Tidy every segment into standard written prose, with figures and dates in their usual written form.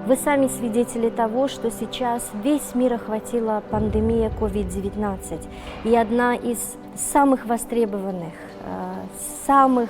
Вы сами свидетели того, что сейчас весь мир охватила пандемия COVID-19. И одна из самых востребованных, самых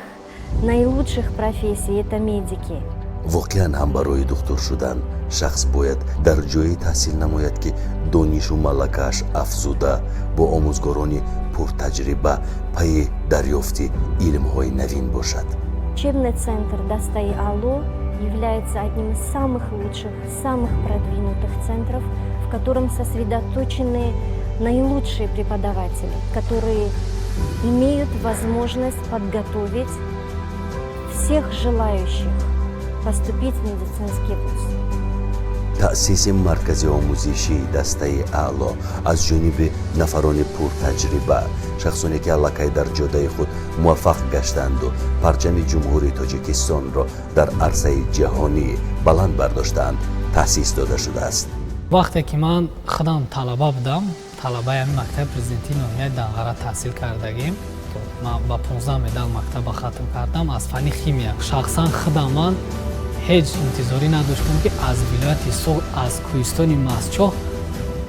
наилучших профессий – это медики. воqean ham барои духтур шудан шахс бояд дар ҷое таҳсил намояд ки донишу малакааш афзуда бо омӯзгорони пуртаҷриба пайи дарёфти илмҳои навин бошад. Учебный центр Достай Алло является одним из самых лучших, самых продвинутых центров, в котором сосредоточены наилучшие преподаватели, которые имеют возможность подготовить всех желающих поступить в медицинский вуз. таъсиси маркази омӯзишии Дастаи Аъло аз ҷониби нафарони пуртаҷриба, шахсоне ки аллакай дар ҷодаи худ муваффақ гаштаанду парчами ҷумҳури Тоҷикистонро дар арсаи ҷаҳонӣ баланд бардоштаанд, таъсис дода шудааст. вақте ки ман худам талаба будам, талабаи ҳамин мактаби президентии ноҳияи Данғара таҳсил кардагим, ман ба 15 медал мактаба хатм кардам аз фанни химия. Шахсан худам ман ҳеҷ интизорӣ надоштам ки аз вилояти Соғ, аз кӯҳистони Мастчоҳ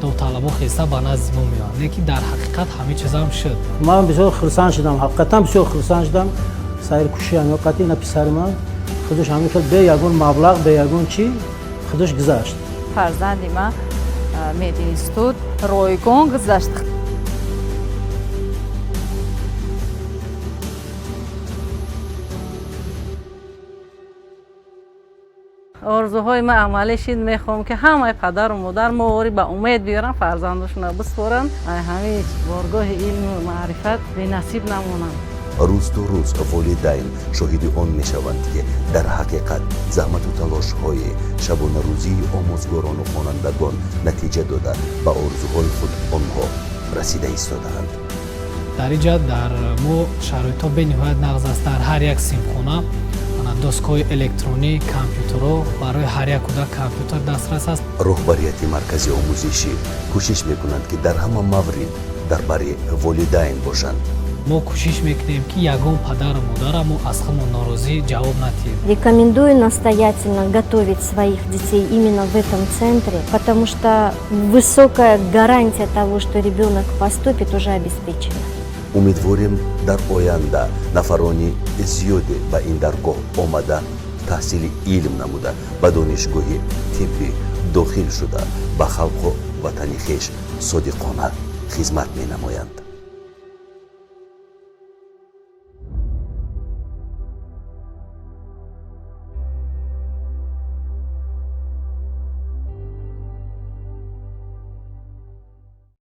довталабо хеста ба назди мо меоянд, лекин дар ҳақиқат ҳама чизам шуд. ман бисёр хурсанд шудам, ҳақиқатан бисёр хурсанд шудам. сайркуши ҳамёқати ина писари ман худаш ҳамин хел бе ягон маблағ, бе ягон чӣ худаш гузашт. фарзанди ман мединститут ройгон гузашт. орзуҳои ман амалӣ шид. мехоҳам ки ҳамаи падару модар мовори ба умед биёранд фарзандошона бисворанд, ҳамин боргоҳи илму маърифат бенасиб намонанд. рӯзту рӯз волидайн шоҳиди он мешаванд ки дар ҳақиқат заҳмату талошҳои шабонарӯзии омӯзгорону хонандагон натиҷа дода ба орзуҳои худ онҳо расида истодаанд. дар ин ҷаҳат дар мо шароитҳо бениҳоят нағз аст. дар ҳар як симхона доскаҳои электронӣ, компютерҳо, барои ҳар як кӯдак компютер дастрас аст. роҳбарияти маркази омӯзишӣ кӯшиш мекунанд ки дар ҳама маврид дар бари волидайн бошанд. мо кӯшиш мекунем ки ягон падару модараму аз худмон норозӣ ҷавоб натиҳем. Рекомендую настоятельно готовить своих детей именно в этом центре, потому что высокая гарантия того, что ребенок поступит, уже обеспечена. умедворим дар оянда нафарони зиёде ба ин даргоҳ омада таҳсили илм намуда ба донишгоҳи тиббӣ дохил шуда ба халқу ватани хеш содиқона хизмат менамоянд.